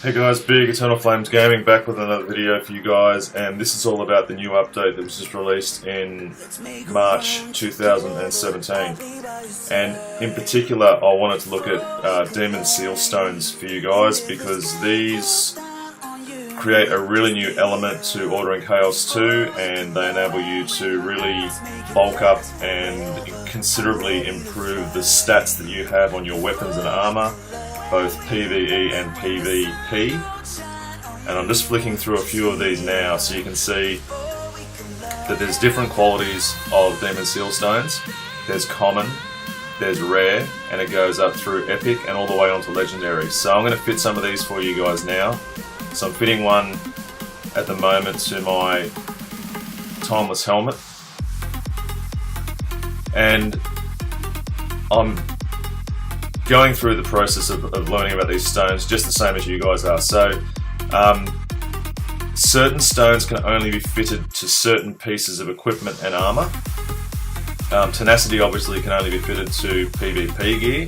Hey guys, Big Eternal Flames Gaming back with another video for you guys, and this is all about the new update that was just released in March 2017. And in particular, I wanted to look at Demon Seal Stones for you guys, because these create a really new element to Ordering Chaos 2, and they enable you to really bulk up and considerably improve the stats that you have on your weapons and armour, both PvE and PvP. And I'm just flicking through a few of these now so you can see that there's different qualities of Demon Seal Stones. There's common, there's rare, and it goes up through epic and all the way onto legendary. So I'm going to fit some of these for you guys now. So I'm fitting one at the moment to my Timeless Helmet, and I'm going through the process of learning about these stones just the same as you guys are. So certain stones can only be fitted to certain pieces of equipment and armor. Tenacity obviously can only be fitted to PvP gear.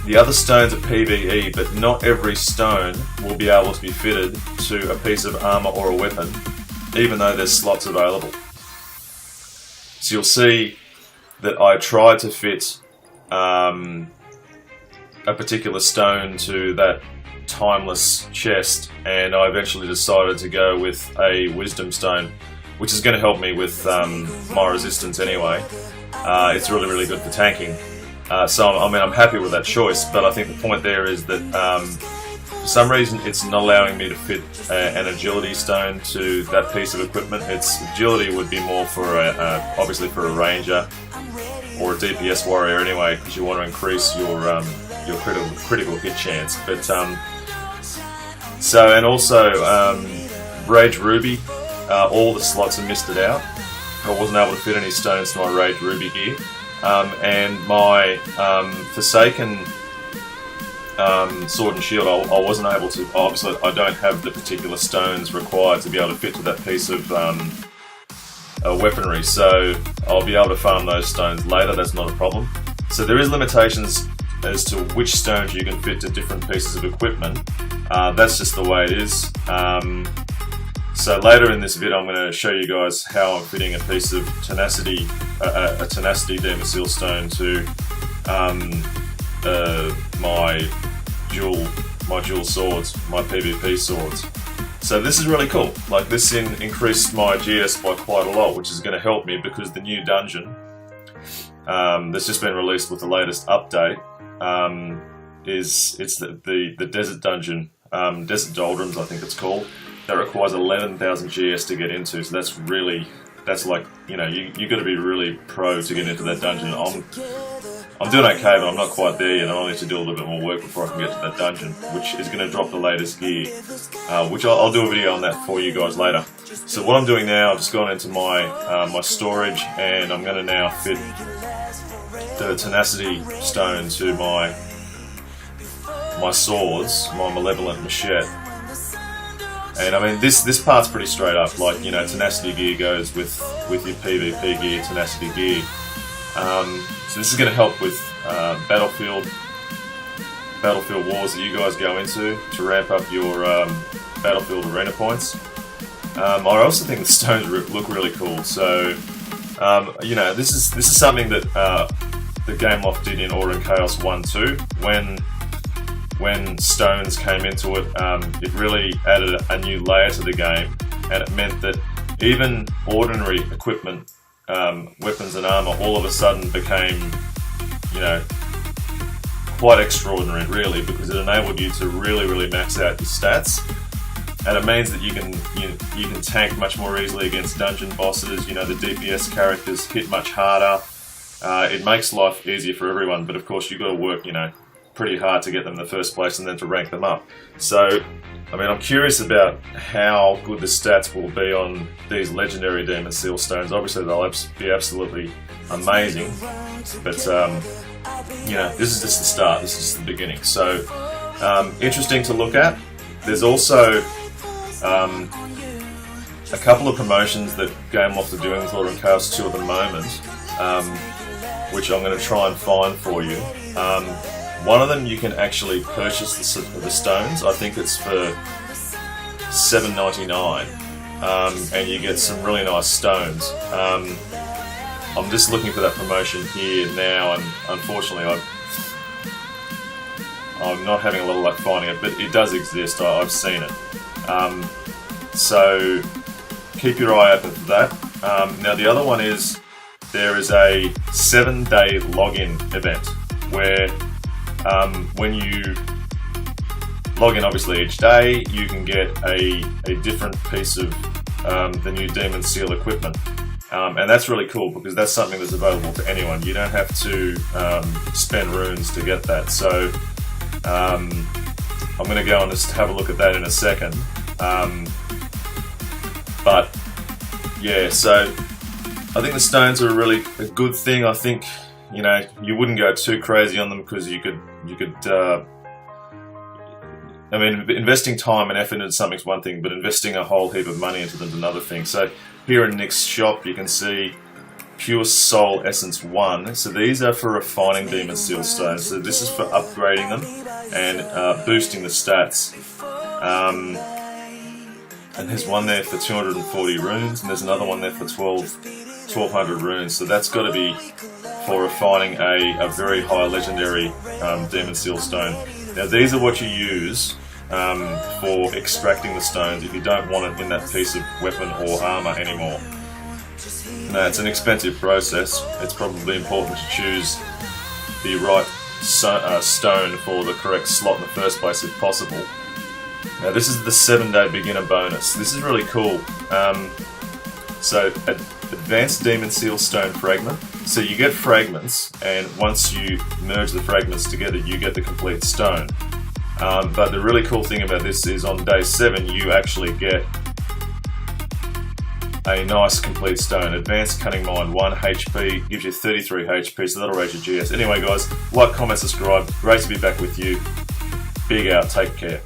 The other stones are PvE, but not every stone will be able to be fitted to a piece of armor or a weapon, even though there's slots available. So you'll see that I tried to fit a particular stone to that Timeless chest, and I eventually decided to go with a Wisdom Stone, which is going to help me with my resistance anyway. It's really good for tanking. So I'm happy with that choice, but I think the point there is that for some reason it's not allowing me to fit an agility stone to that piece of equipment. Its agility would be more for obviously for a ranger or a DPS warrior anyway, because you want to increase your critical hit chance. But so, and also Rage Ruby, all the slots are misted out. I wasn't able to fit any stones to my Rage Ruby gear. And my Forsaken Sword and Shield, I wasn't able to. Obviously, I don't have the particular stones required to be able to fit to that piece of weaponry, so I'll be able to farm those stones later. That's not a problem. So there is limitations as to which stones you can fit to different pieces of equipment. That's just the way it is. So later in this video I'm going to show you guys how I'm fitting a piece of Tenacity, a Tenacity Demon Seal Stone to my dual swords, my PvP swords. So this is really cool. Like, this increased my GS by quite a lot, which is going to help me because the new dungeon that's just been released with the latest update it's the desert dungeon, Desert Doldrums I think it's called. That requires 11,000 GS to get into, so that's like, you know, you got to be really pro to get into that dungeon. I'm doing okay, but I'm not quite there yet. I need to do a little bit more work before I can get to that dungeon, which is going to drop the latest gear, which I'll do a video on that for you guys later. So what I'm doing now, I've just gone into my my storage, and I'm going to now fit the Tenacity Stone to my swords, my Malevolent Machete. And I mean, this part's pretty straight up. Like, you know, Tenacity gear goes with your PvP gear, Tenacity gear. So this is going to help with battlefield wars that you guys go into to ramp up your battlefield arena points. I also think the stones look really cool. So you know, this is something that the Gameloft did in Ordering Chaos 1-2 when stones came into it. It really added a new layer to the game, and it meant that even ordinary equipment, weapons and armor, all of a sudden became, you know, quite extraordinary, really, because it enabled you to really max out your stats, and it means that you can tank much more easily against dungeon bosses. You know, the DPS characters hit much harder. It makes life easier for everyone, but of course you've got to work, you know, pretty hard to get them in the first place and then to rank them up. So, I mean, I'm curious about how good the stats will be on these legendary Demon Seal Stones. Obviously they'll be absolutely amazing, but you know, this is just the start, this is just the beginning. So, interesting to look at. There's also a couple of promotions that Gameloft are doing with Ordering Chaos 2 at the moment, which I'm going to try and find for you. One of them you can actually purchase the stones. I think it's for $7.99, and you get some really nice stones. I'm just looking for that promotion here now, and unfortunately I'm not having a lot of luck finding it, but it does exist. I've seen it. So keep your eye open for that. Now the other one is, there is a 7-day login event where when you log in, obviously each day, you can get a different piece of the new Demon Seal equipment. And that's really cool because that's something that's available to anyone. You don't have to spend runes to get that. So I'm going to go and just have a look at that in a second. But yeah, so I think the stones are really a good thing. I think, you know, you wouldn't go too crazy on them because you could I mean, investing time and effort into something's one thing, but investing a whole heap of money into them is another thing. So here in Nick's shop, you can see Pure Soul Essence 1. So these are for refining Demon Seal stones. So this is for upgrading them and boosting the stats. And there's one there for 240 runes, and there's another one there for 1200 runes. So that's got to be for refining a very high legendary Demon Seal stone. Now these are what you use for extracting the stones if you don't want it in that piece of weapon or armour anymore. Now it's an expensive process. It's probably important to choose the right stone for the correct slot in the first place if possible. Now this is the 7-day beginner bonus. This is really cool. So Advanced Demon Seal Stone Fragment. So you get fragments, and once you merge the fragments together, you get the complete stone. But the really cool thing about this is on day 7, you actually get a nice complete stone. Advanced Cutting Mind 1 HP, gives you 33 HP, so that'll raise your GS. Anyway guys, like, comment, subscribe. Great to be back with you. Big out, take care.